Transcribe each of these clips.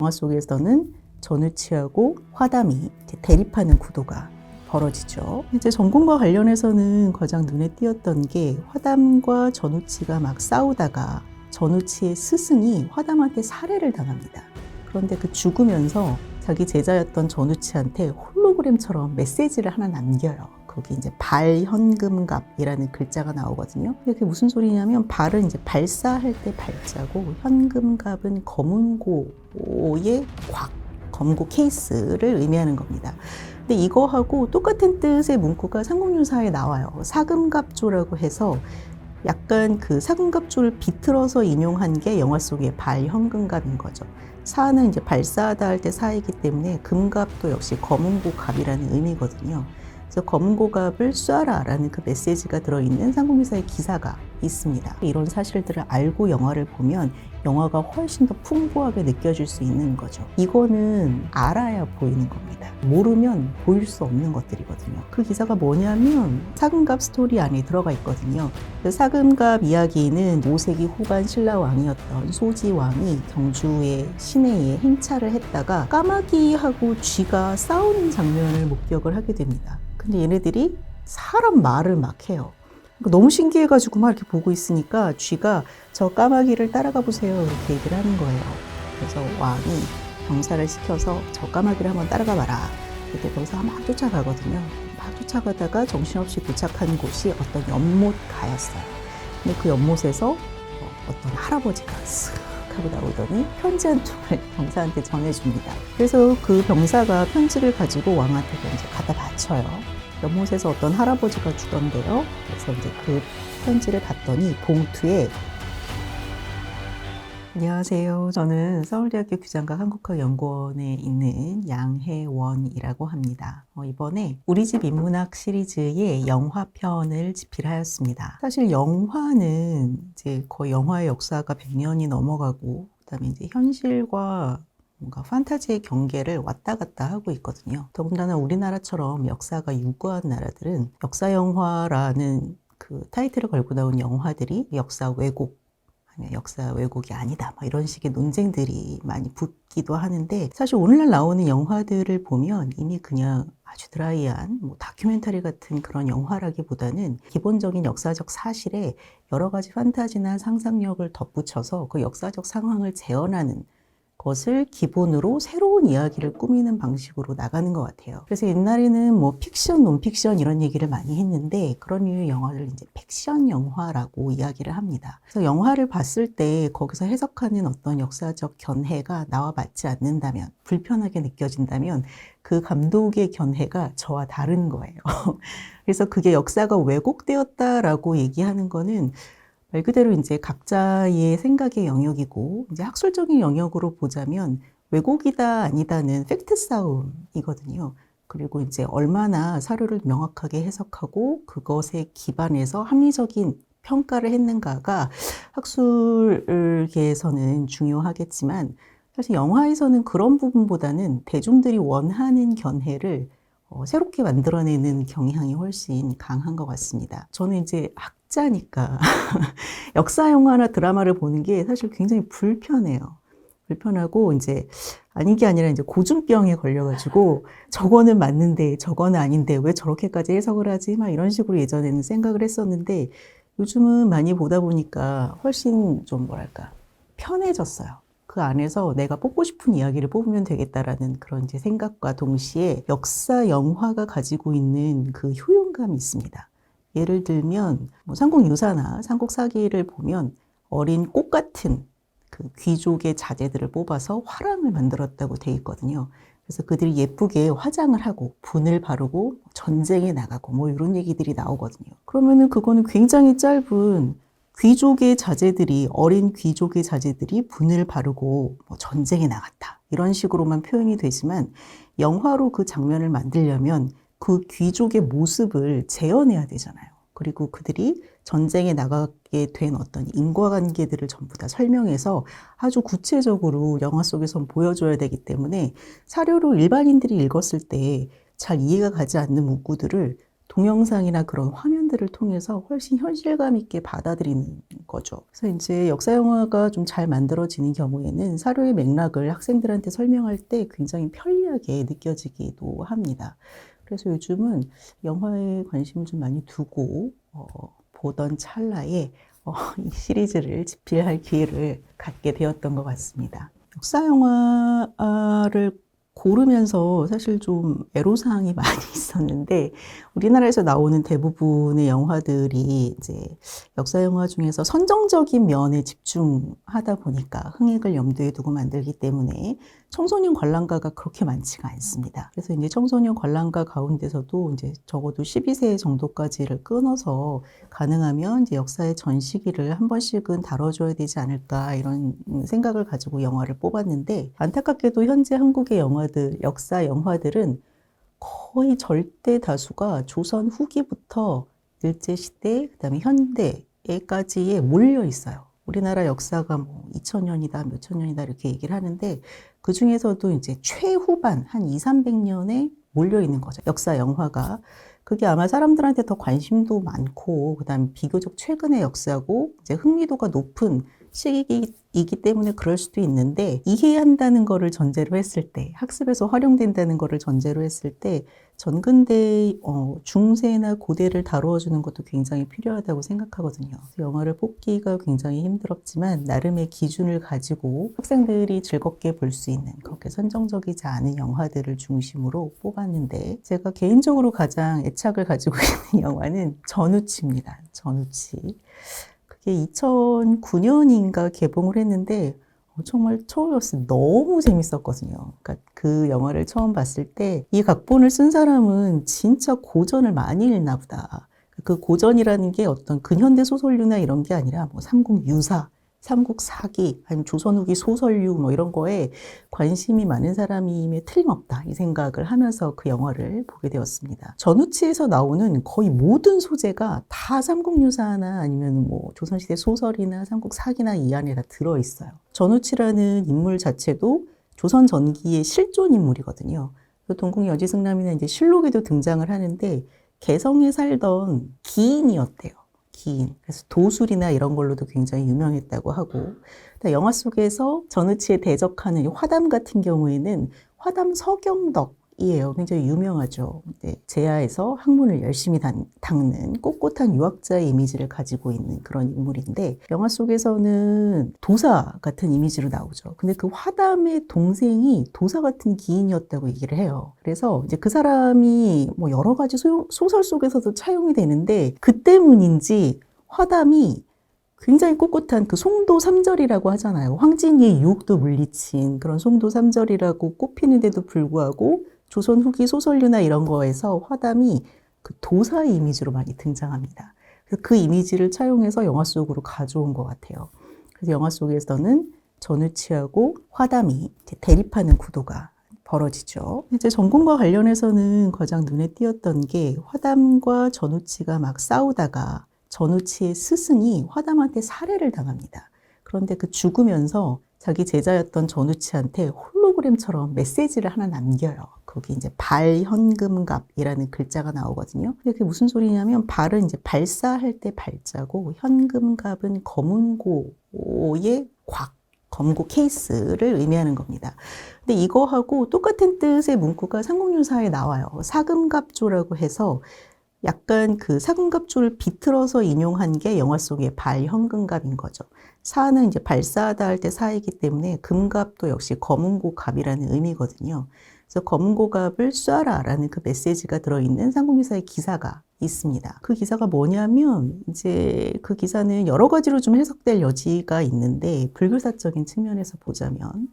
영화 속에서는 전우치하고 화담이 대립하는 구도가 벌어지죠. 이제 전공과 관련해서는 가장 눈에 띄었던 게 화담과 전우치가 막 싸우다가 전우치의 스승이 화담한테 살해를 당합니다. 그런데 그 죽으면서 자기 제자였던 전우치한테 홀로그램처럼 메시지를 하나 남겨요. 거기 이제 발현금갑이라는 글자가 나오거든요. 근데 그게 무슨 소리냐면 발은 이제 발사할 때 발자고 현금갑은 검은고의 검은고 케이스를 의미하는 겁니다. 근데 이거하고 똑같은 뜻의 문구가 삼국유사에 나와요. 사금갑조라고 해서 약간 그 사금갑조를 비틀어서 인용한 게 영화 속의 발현금갑인 거죠. 사는 이제 발사하다 할 때 사이기 때문에 금갑도 역시 검은고갑이라는 의미거든요. 그래서 검은고갑을 쏴라 라는 그 메시지가 들어있는 삼국유사의 기사가 있습니다. 이런 사실들을 알고 영화를 보면 영화가 훨씬 더 풍부하게 느껴질 수 있는 거죠. 이거는 알아야 보이는 겁니다. 모르면 보일 수 없는 것들이거든요. 그 기사가 뭐냐면 사금갑 스토리 안에 들어가 있거든요. 그 사금갑 이야기는 5세기 후반 신라왕이었던 소지왕이 경주의 시내에 행차를 했다가 까마귀하고 쥐가 싸우는 장면을 목격을 하게 됩니다. 근데 얘네들이 사람 말을 막 해요. 너무 신기해가지고 막 이렇게 보고 있으니까 쥐가 저 까마귀를 따라가 보세요 이렇게 얘기를 하는 거예요. 그래서 왕이 병사를 시켜서 저 까마귀를 한번 따라가 봐라. 그때 병사가 막 쫓아가거든요. 막 쫓아가다가 정신없이 도착한 곳이 어떤 연못가였어요. 근데 그 연못에서 어떤 할아버지가 쓱 하고 나오더니 편지 한 통을 병사한테 전해줍니다. 그래서 그 병사가 편지를 가지고 왕한테 이제 갖다 바쳐요. 연못에서 어떤 할아버지가 주던데요. 그래서 이제 그 편지를 봤더니 봉투에 안녕하세요. 저는 서울대학교 규장과 한국학연구원에 있는 양혜원이라고 합니다. 이번에 우리 집 인문학 시리즈의 영화편을 집필하였습니다. 사실 영화는 이제 거의 영화의 역사가 100년이 넘어가고 그다음에 이제 현실과 뭔가 판타지의 경계를 왔다 갔다 하고 있거든요. 더군다나 우리나라처럼 역사가 유구한 나라들은 역사 영화라는 그 타이틀을 걸고 나온 영화들이 역사 왜곡, 아니면 역사 왜곡이 아니다, 이런 식의 논쟁들이 많이 붙기도 하는데 사실 오늘날 나오는 영화들을 보면 이미 그냥 아주 드라이한 다큐멘터리 같은 그런 영화라기보다는 기본적인 역사적 사실에 여러 가지 판타지나 상상력을 덧붙여서 그 역사적 상황을 재현하는 것을 기본으로 새로운 이야기를 꾸미는 방식으로 나가는 것 같아요. 그래서 옛날에는 픽션, 논픽션 이런 얘기를 많이 했는데 그런 류의 영화를 이제 픽션 영화라고 이야기를 합니다. 그래서 영화를 봤을 때 거기서 해석하는 어떤 역사적 견해가 나와 맞지 않는다면, 불편하게 느껴진다면 그 감독의 견해가 저와 다른 거예요. 그래서 그게 역사가 왜곡되었다라고 얘기하는 거는 말 그대로 이제 각자의 생각의 영역이고, 이제 학술적인 영역으로 보자면 왜곡이다 아니다는 팩트 싸움이거든요. 그리고 이제 얼마나 사료를 명확하게 해석하고 그것에 기반해서 합리적인 평가를 했는가가 학술계에서는 중요하겠지만, 사실 영화에서는 그런 부분보다는 대중들이 원하는 견해를 새롭게 만들어내는 경향이 훨씬 강한 것 같습니다. 저는 이제 학자니까 역사 영화나 드라마를 보는 게 사실 굉장히 불편해요. 불편하고 이제 아닌 게 아니라 이제 고증병에 걸려가지고 저거는 맞는데 저거는 아닌데 왜 저렇게까지 해석을 하지? 막 이런 식으로 예전에는 생각을 했었는데 요즘은 많이 보다 보니까 훨씬 좀 편해졌어요. 그 안에서 내가 뽑고 싶은 이야기를 뽑으면 되겠다라는 그런 이제 생각과 동시에 역사 영화가 가지고 있는 그 효용감이 있습니다. 예를 들면 삼국유사나 삼국사기를 보면 어린 꽃 같은 그 귀족의 자제들을 뽑아서 화랑을 만들었다고 돼 있거든요. 그래서 그들이 예쁘게 화장을 하고 분을 바르고 전쟁에 나가고 이런 얘기들이 나오거든요. 그러면은 그거는 굉장히 짧은 귀족의 자제들이, 어린 귀족의 자제들이 분을 바르고 전쟁에 나갔다, 이런 식으로만 표현이 되지만 영화로 그 장면을 만들려면 그 귀족의 모습을 재현해야 되잖아요. 그리고 그들이 전쟁에 나가게 된 어떤 인과관계들을 전부 다 설명해서 아주 구체적으로 영화 속에서 보여줘야 되기 때문에 사료로 일반인들이 읽었을 때 잘 이해가 가지 않는 문구들을 동영상이나 그런 화면들을 통해서 훨씬 현실감 있게 받아들이는 거죠. 그래서 이제 역사 영화가 좀 잘 만들어지는 경우에는 사료의 맥락을 학생들한테 설명할 때 굉장히 편리하게 느껴지기도 합니다. 그래서 요즘은 영화에 관심을 좀 많이 두고 보던 찰나에 이 시리즈를 집필할 기회를 갖게 되었던 것 같습니다. 역사 영화를 고르면서 사실 좀 애로사항이 많이 있었는데, 우리나라에서 나오는 대부분의 영화들이 이제 역사 영화 중에서 선정적인 면에 집중하다 보니까 흥행을 염두에 두고 만들기 때문에 청소년 관람가가 그렇게 많지가 않습니다. 그래서 이제 청소년 관람가 가운데서도 이제 적어도 12세 정도까지를 끊어서 가능하면 이제 역사의 전 시기를 한 번씩은 다뤄줘야 되지 않을까 이런 생각을 가지고 영화를 뽑았는데, 안타깝게도 현재 한국의 역사 영화들은 거의 절대 다수가 조선 후기부터 일제시대, 그다음에 현대에까지에 몰려 있어요. 우리나라 역사가 뭐 2000년이다, 몇천 년이다 이렇게 얘기를 하는데 그 중에서도 이제 최후반 한 2, 300년에 몰려 있는 거죠. 역사 영화가. 그게 아마 사람들한테 더 관심도 많고 그다음에 비교적 최근의 역사고 이제 흥미도가 높은 시기이기 때문에 그럴 수도 있는데, 이해한다는 거를 전제로 했을 때, 학습에서 활용된다는 거를 전제로 했을 때 전근대 중세나 고대를 다루어 주는 것도 굉장히 필요하다고 생각하거든요. 영화를 뽑기가 굉장히 힘들었지만 나름의 기준을 가지고 학생들이 즐겁게 볼 수 있는, 그렇게 선정적이지 않은 영화들을 중심으로 뽑았는데, 제가 개인적으로 가장 애착을 가지고 있는 영화는 전우치입니다. 전우치. 그게 2009년인가 개봉을 했는데 정말 처음이었어요. 너무 재밌었거든요. 그러니까 그 영화를 처음 봤을 때 이 각본을 쓴 사람은 진짜 고전을 많이 읽나 보다. 그 고전이라는 게 어떤 근현대 소설류나 이런 게 아니라 뭐 삼국유사, 삼국사기, 아니면 조선 후기 소설류 뭐 이런 거에 관심이 많은 사람임에 틀림없다 이 생각을 하면서 그 영화를 보게 되었습니다. 전우치에서 나오는 거의 모든 소재가 다 삼국유사나 아니면 뭐 조선시대 소설이나 삼국사기나 이 안에 다 들어있어요. 전우치라는 인물 자체도 조선 전기의 실존 인물이거든요. 동궁 여지승남이나 이제 실록에도 등장을 하는데 개성에 살던 기인이었대요. 기인. 그래서 도술이나 이런 걸로도 굉장히 유명했다고 하고, 영화 속에서 전우치에 대적하는 화담 같은 경우에는 화담 서경덕이에요. 굉장히 유명하죠. 제야에서 학문을 열심히 닦는 꼿꼿한 유학자의 이미지를 가지고 있는 그런 인물인데, 영화 속에서는 도사 같은 이미지로 나오죠. 근데 그 화담의 동생이 도사 같은 기인이었다고 얘기를 해요. 그래서 이제 그 사람이 뭐 여러 가지 소설 속에서도 차용이 되는데, 그 때문인지 화담이 굉장히 꼿꼿한 그 송도 삼절이라고 하잖아요. 황진이의 유혹도 물리친 그런 송도 삼절이라고 꼽히는데도 불구하고 조선 후기 소설류나 이런 거에서 화담이 그 도사의 이미지로 많이 등장합니다. 그래서 그 이미지를 차용해서 영화 속으로 가져온 것 같아요. 그래서 영화 속에서는 전우치하고 화담이 대립하는 구도가 벌어지죠. 이제 전공과 관련해서는 가장 눈에 띄었던 게, 화담과 전우치가 막 싸우다가 전우치의 스승이 화담한테 살해를 당합니다. 그런데 그 죽으면서 자기 제자였던 전우치한테 홀로그램처럼 메시지를 하나 남겨요. 거기 이제 발현금갑이라는 글자가 나오거든요. 근데 그게 무슨 소리냐면, 발은 이제 발사할 때 발자고, 현금갑은 검은고의 검고 케이스를 의미하는 겁니다. 근데 이거하고 똑같은 뜻의 문구가 삼국유사에 나와요. 사금갑조라고 해서 약간 그 사금갑조를 비틀어서 인용한 게 영화 속의 발현금갑인 거죠. 사는 이제 발사하다 할 때 사이기 때문에 금갑도 역시 검은고갑이라는 의미거든요. 그래서 검은고갑을 쏴라라는 그 메시지가 들어있는 삼국유사의 기사가 있습니다. 그 기사가 뭐냐면, 이제 그 기사는 여러 가지로 좀 해석될 여지가 있는데, 불교사적인 측면에서 보자면,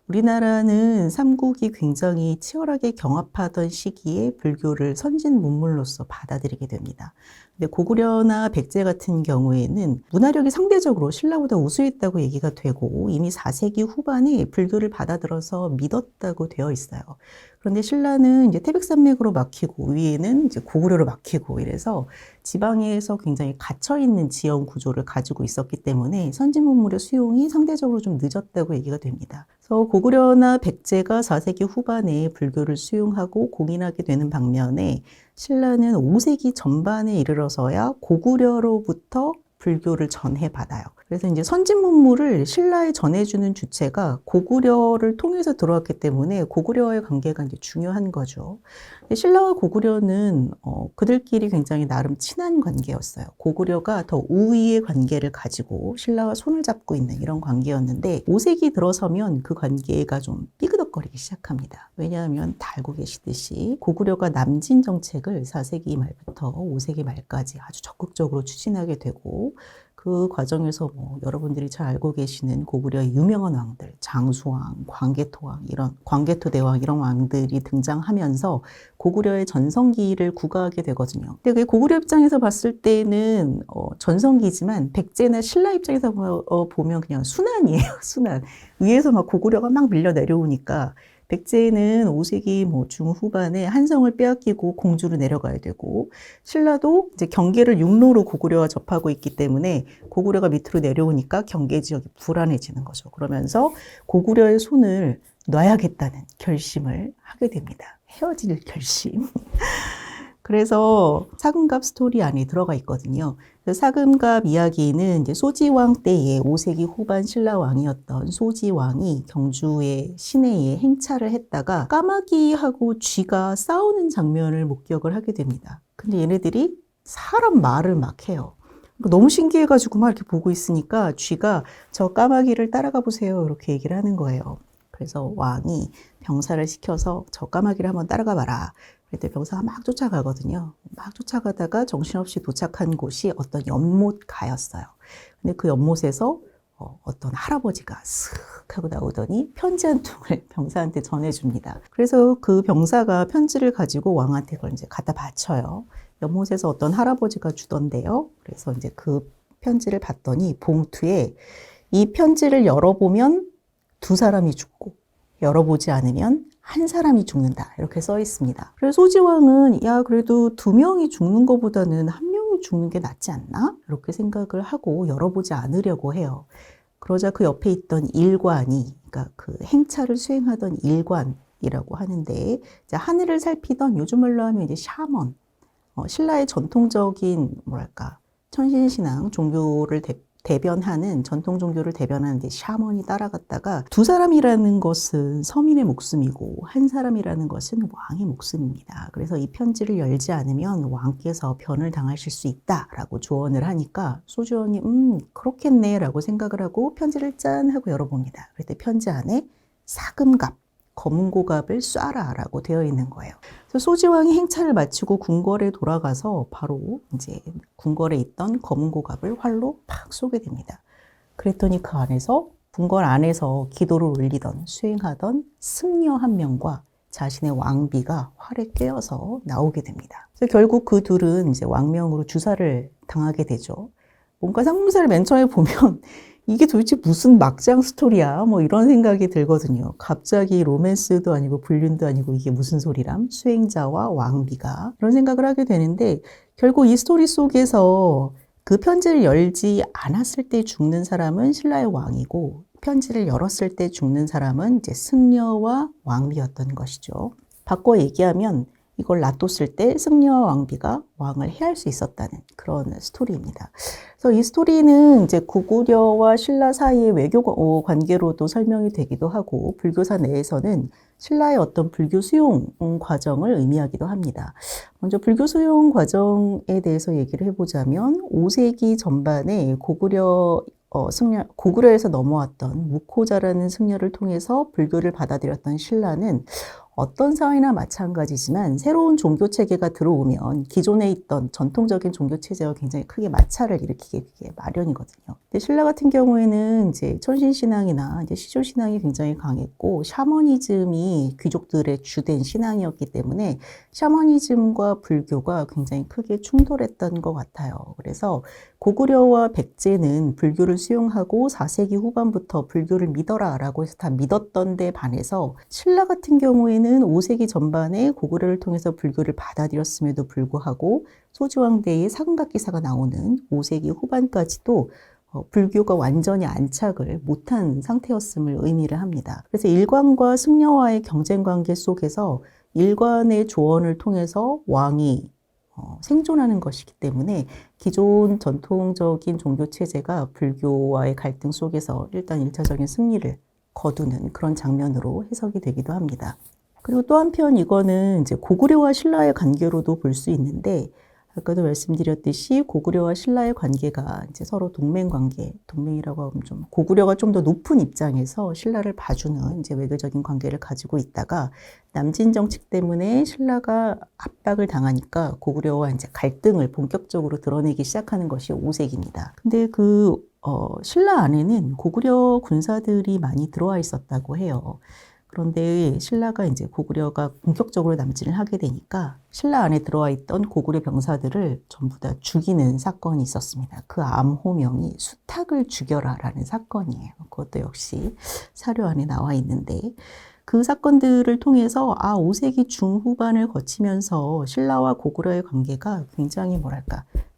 우리나라는 삼국이 굉장히 치열하게 경합하던 시기에 불교를 선진 문물로서 받아들이게 됩니다. 근데 고구려나 백제 같은 경우에는 문화력이 상대적으로 신라보다 우수했다고 얘기가 되고, 이미 4세기 후반에 불교를 받아들여서 믿었다고 되어 있어요. 그런데 신라는 이제 태백산맥으로 막히고 위에는 이제 고구려로 막히고 이래서 지방에서 굉장히 갇혀있는 지형 구조를 가지고 있었기 때문에 선진 문물의 수용이 상대적으로 좀 늦었다고 얘기가 됩니다. 그래서 고구려나 백제가 4세기 후반에 불교를 수용하고 공인하게 되는 반면에 신라는 5세기 전반에 이르러서야 고구려로부터 불교를 전해받아요. 그래서 이제 선진 문물을 신라에 전해주는 주체가 고구려를 통해서 들어왔기 때문에 고구려와의 관계가 이제 중요한 거죠. 신라와 고구려는 그들끼리 굉장히 나름 친한 관계였어요. 고구려가 더 우위의 관계를 가지고 신라와 손을 잡고 있는 이런 관계였는데 5세기 들어서면 그 관계가 좀 삐그덕거리기 시작합니다. 왜냐하면 다 알고 계시듯이 고구려가 남진 정책을 4세기 말부터 5세기 말까지 아주 적극적으로 추진하게 되고 그 과정에서 뭐 여러분들이 잘 알고 계시는 고구려의 유명한 왕들, 장수왕, 광개토왕, 이런 광개토대왕 이런 왕들이 등장하면서 고구려의 전성기를 구가하게 되거든요. 근데 그 고구려 입장에서 봤을 때는 전성기지만 백제나 신라 입장에서 보면 그냥 순환이에요. 순환. 위에서 막 고구려가 막 밀려 내려오니까 백제는 5세기 뭐 중후반에 한성을 빼앗기고 공주로 내려가야 되고 신라도 이제 경계를 육로로 고구려와 접하고 있기 때문에 고구려가 밑으로 내려오니까 경계 지역이 불안해지는 거죠. 그러면서 고구려의 손을 놔야겠다는 결심을 하게 됩니다. 헤어질 결심. 그래서 사금갑 스토리 안에 들어가 있거든요. 사금갑 이야기는 이제 소지왕 때에 5세기 후반 신라 왕이었던 소지왕이 경주의 시내에 행차를 했다가 까마귀하고 쥐가 싸우는 장면을 목격을 하게 됩니다. 근데 얘네들이 사람 말을 막 해요. 너무 신기해가지고 막 이렇게 보고 있으니까 쥐가 저 까마귀를 따라가 보세요. 이렇게 얘기를 하는 거예요. 그래서 왕이 병사를 시켜서 저 까마귀를 한번 따라가 봐라. 그때 병사가 막 쫓아가거든요. 막 쫓아가다가 정신없이 도착한 곳이 어떤 연못가였어요. 근데 그 연못에서 어떤 할아버지가 슥 하고 나오더니 편지 한 통을 병사한테 전해줍니다. 그래서 그 병사가 편지를 가지고 왕한테 그걸 이제 갖다 바쳐요. 연못에서 어떤 할아버지가 주던데요. 그래서 이제 그 편지를 봤더니 봉투에 이 편지를 열어보면 2사람이 죽고 열어보지 않으면 1사람이 죽는다. 이렇게 써 있습니다. 그래서 소지왕은 야 그래도 2명이 죽는 것보다는 1명이 죽는 게 낫지 않나? 이렇게 생각을 하고 열어보지 않으려고 해요. 그러자 그 옆에 있던 일관이 그러니까 그 행차를 수행하던 일관이라고 하는데 이제 하늘을 살피던 요즘 말로 하면 이제 샤먼 신라의 전통적인 뭐랄까 천신신앙 종교를 대변하는 전통 종교를 대변하는 데 샤먼이 따라갔다가 2사람이라는 것은 서민의 목숨이고 1사람이라는 것은 왕의 목숨입니다. 그래서 이 편지를 열지 않으면 왕께서 변을 당하실 수 있다라고 조언을 하니까 소주원이 그렇겠네 라고 생각을 하고 편지를 짠 하고 열어봅니다. 그때 편지 안에 사금갑 검은 고갑을 쏴라 라고 되어 있는 거예요. 그래서 소지왕이 행차를 마치고 궁궐에 돌아가서 바로 이제 궁궐에 있던 검은 고갑을 활로 팍 쏘게 됩니다. 그랬더니 그 안에서 궁궐 안에서 기도를 올리던 수행하던 승려 한 명과 자신의 왕비가 활에 꿰어서 나오게 됩니다. 그래서 결국 그 둘은 이제 왕명으로 주사를 당하게 되죠. 뭔가 상문사를 맨 처음에 보면 이게 도대체 무슨 막장 스토리야? 뭐 이런 생각이 들거든요. 갑자기 로맨스도 아니고 불륜도 아니고 이게 무슨 소리람? 수행자와 왕비가. 그런 생각을 하게 되는데 결국 이 스토리 속에서 그 편지를 열지 않았을 때 죽는 사람은 신라의 왕이고 편지를 열었을 때 죽는 사람은 이제 승려와 왕비였던 것이죠. 바꿔 얘기하면 이걸 놔뒀을 때 승려와 왕비가 왕을 해할 수 있었다는 그런 스토리입니다. 그래서 이 스토리는 이제 고구려와 신라 사이의 외교 관계로도 설명이 되기도 하고 불교사 내에서는 신라의 어떤 불교 수용 과정을 의미하기도 합니다. 먼저 불교 수용 과정에 대해서 얘기를 해보자면 5세기 전반에 고구려에서 넘어왔던 무코자라는 승려를 통해서 불교를 받아들였던 신라는 어떤 사회나 마찬가지지만 새로운 종교 체계가 들어오면 기존에 있던 전통적인 종교 체제와 굉장히 크게 마찰을 일으키게 마련이거든요. 근데 신라 같은 경우에는 이제 천신신앙이나 이제 시조신앙이 굉장히 강했고 샤머니즘이 귀족들의 주된 신앙이었기 때문에 샤머니즘과 불교가 굉장히 크게 충돌했던 것 같아요. 그래서 고구려와 백제는 불교를 수용하고 4세기 후반부터 불교를 믿어라 라고 해서 다 믿었던 데 반해서 신라 같은 경우에는 5세기 전반에 고구려를 통해서 불교를 받아들였음에도 불구하고 소주왕 때의 사금각 기사가 나오는 5세기 후반까지도 불교가 완전히 안착을 못한 상태였음을 의미를 합니다. 그래서 일관과 승려와의 경쟁 관계 속에서 일관의 조언을 통해서 왕이 생존하는 것이기 때문에 기존 전통적인 종교 체제가 불교와의 갈등 속에서 일단 1차적인 승리를 거두는 그런 장면으로 해석이 되기도 합니다. 그리고 또 한편 이거는 이제 고구려와 신라의 관계로도 볼 수 있는데, 아까도 말씀드렸듯이 고구려와 신라의 관계가 이제 서로 동맹 관계, 동맹이라고 하면 좀 고구려가 좀 더 높은 입장에서 신라를 봐주는 이제 외교적인 관계를 가지고 있다가 남진 정책 때문에 신라가 압박을 당하니까 고구려와 이제 갈등을 본격적으로 드러내기 시작하는 것이 오색입니다. 근데 신라 안에는 고구려 군사들이 많이 들어와 있었다고 해요. 그런데 신라가 이제 고구려가 본격적으로 남진을 하게 되니까 신라 안에 들어와 있던 고구려 병사들을 전부 다 죽이는 사건이 있었습니다. 그 암호명이 수탁을 죽여라라는 사건이에요. 그것도 역시 사료 안에 나와 있는데, 그 사건들을 통해서 5세기 중후반을 거치면서 신라와 고구려의 관계가 굉장히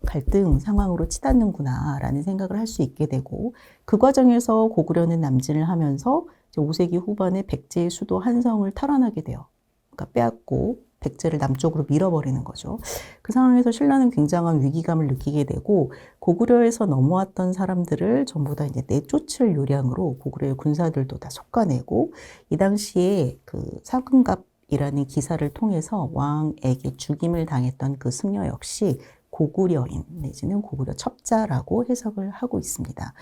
갈등 상황으로 치닫는구나 라는 생각을 할 수 있게 되고, 그 과정에서 고구려는 남진을 하면서 5세기 후반에 백제의 수도 한성을 탈환하게 돼요. 그러니까 빼앗고 백제를 남쪽으로 밀어버리는 거죠. 그 상황에서 신라는 굉장한 위기감을 느끼게 되고, 고구려에서 넘어왔던 사람들을 전부 다 이제 내쫓을 요량으로 고구려의 군사들도 다 솎아내고, 이 당시에 그 사금갑이라는 기사를 통해서 왕에게 죽임을 당했던 그 승려 역시 고구려인 내지는 고구려 첩자라고 해석을 하고 있습니다.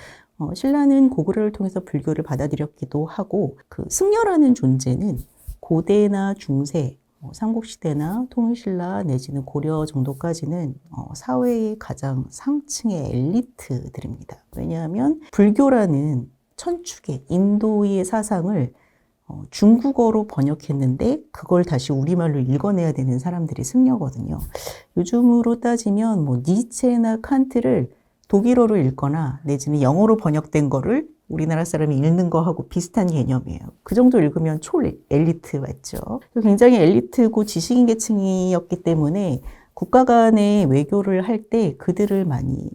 신라는 고구려를 통해서 불교를 받아들였기도 하고, 그 승려라는 존재는 고대나 중세, 삼국시대나 통일신라 내지는 고려 정도까지는 사회의 가장 상층의 엘리트들입니다. 왜냐하면 불교라는 천축의 인도의 사상을 중국어로 번역했는데 그걸 다시 우리말로 읽어내야 되는 사람들이 승려거든요. 요즘으로 따지면 니체나 칸트를 독일어로 읽거나 내지는 영어로 번역된 거를 우리나라 사람이 읽는 거하고 비슷한 개념이에요. 그 정도 읽으면 초엘리트 맞죠? 굉장히 엘리트고 지식인 계층이었기 때문에 국가 간의 외교를 할 때 그들을 많이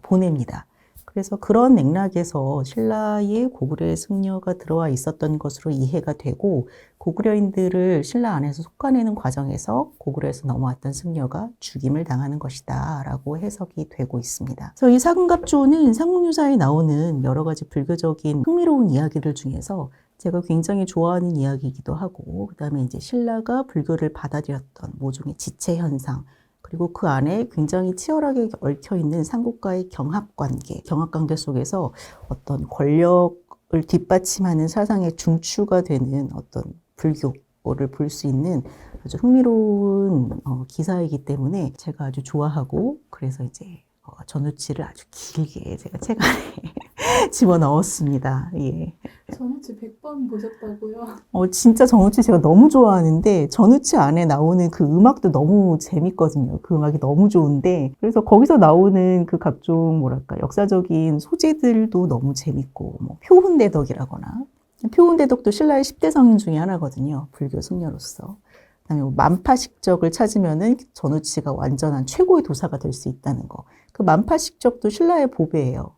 보냅니다. 그래서 그런 맥락에서 신라의 고구려의 승려가 들어와 있었던 것으로 이해가 되고, 고구려인들을 신라 안에서 솎아내는 과정에서 고구려에서 넘어왔던 승려가 죽임을 당하는 것이다 라고 해석이 되고 있습니다. 그래서 이 사금갑조는 삼국유사에 나오는 여러 가지 불교적인 흥미로운 이야기들 중에서 제가 굉장히 좋아하는 이야기이기도 하고, 그 다음에 이제 신라가 불교를 받아들였던 모종의 지체 현상, 그리고 그 안에 굉장히 치열하게 얽혀있는 삼국과의 경합관계 속에서 어떤 권력을 뒷받침하는 사상의 중추가 되는 어떤 불교를 볼 수 있는 아주 흥미로운 기사이기 때문에 제가 아주 좋아하고, 그래서 이제 전우치를 아주 길게 제가 책 안에 집어넣었습니다. 예. 전우치 100번 보셨다고요? 진짜 전우치 제가 너무 좋아하는데, 전우치 안에 나오는 그 음악도 너무 재밌거든요. 그 음악이 너무 좋은데, 그래서 거기서 나오는 그 각종 역사적인 소재들도 너무 재밌고, 표훈대덕이라거나, 표훈대덕도 신라의 10대 성인 중에 하나거든요. 불교 승려로서. 그다음에 만파식적을 찾으면은 전우치가 완전한 최고의 도사가 될 수 있다는 거. 그 만파식적도 신라의 보배예요.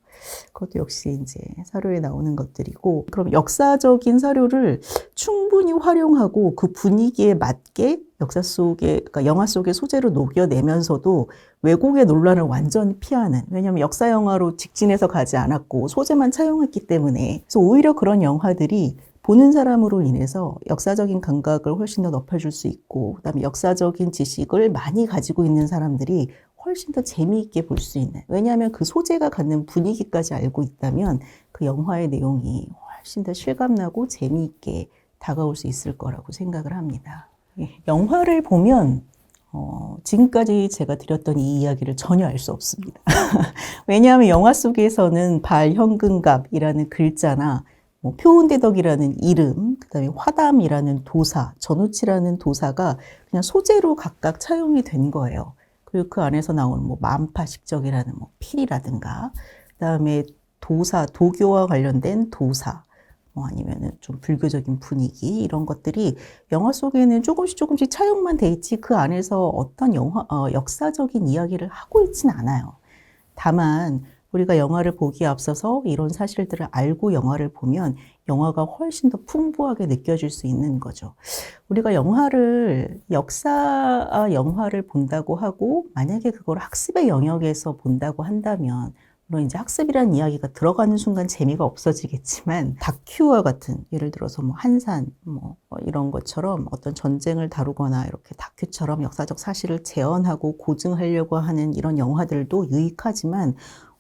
그것도 역시 이제 사료에 나오는 것들이고, 그럼 역사적인 사료를 충분히 활용하고 그 분위기에 맞게 역사 속에, 그러니까 영화 속의 소재로 녹여내면서도 왜곡의 논란을 완전히 피하는, 왜냐하면 역사 영화로 직진해서 가지 않았고 소재만 차용했기 때문에, 그래서 오히려 그런 영화들이 보는 사람으로 인해서 역사적인 감각을 훨씬 더 높여줄 수 있고, 그다음에 역사적인 지식을 많이 가지고 있는 사람들이 훨씬 더 재미있게 볼 수 있는, 왜냐하면 그 소재가 갖는 분위기까지 알고 있다면 그 영화의 내용이 훨씬 더 실감나고 재미있게 다가올 수 있을 거라고 생각을 합니다. 영화를 보면 지금까지 제가 드렸던 이 이야기를 전혀 알 수 없습니다. 왜냐하면 영화 속에서는 발현근갑이라는 글자나 표훈대덕이라는 이름, 그 다음에 화담이라는 도사, 전우치라는 도사가 그냥 소재로 각각 차용이 된 거예요. 그리고 그 안에서 나오는 만파식적이라는 필이라든가, 그 다음에 도사, 도교와 관련된 도사, 아니면은 좀 불교적인 분위기, 이런 것들이 영화 속에는 조금씩 차용만 돼 있지, 그 안에서 어떤 역사적인 이야기를 하고 있진 않아요. 다만 우리가 영화를 보기에 앞서서 이런 사실들을 알고 영화를 보면 영화가 훨씬 더 풍부하게 느껴질 수 있는 거죠. 우리가 역사 영화를 본다고 하고 만약에 그걸 학습의 영역에서 본다고 한다면 물론 이제 학습이라는 이야기가 들어가는 순간 재미가 없어지겠지만 다큐와 같은 예를 들어서 뭐 한산 이런 것처럼 어떤 전쟁을 다루거나 이렇게 다큐처럼 역사적 사실을 재현하고 고증하려고 하는 이런 영화들도 유익하지만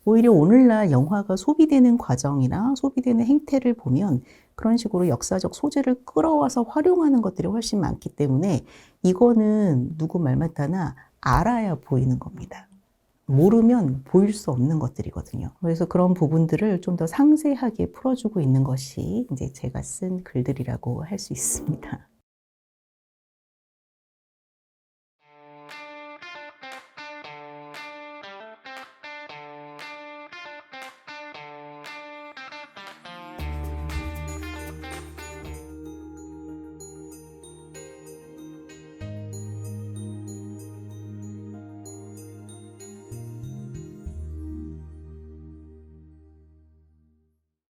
오히려 오늘날 영화가 소비되는 과정이나 소비되는 행태를 보면 그런 식으로 역사적 소재를 끌어와서 활용하는 것들이 훨씬 많기 때문에 이거는 누구 말 맞다나 알아야 보이는 겁니다. 모르면 보일 수 없는 것들이거든요. 그래서 그런 부분들을 좀 더 상세하게 풀어주고 있는 것이 이제 제가 쓴 글들이라고 할 수 있습니다.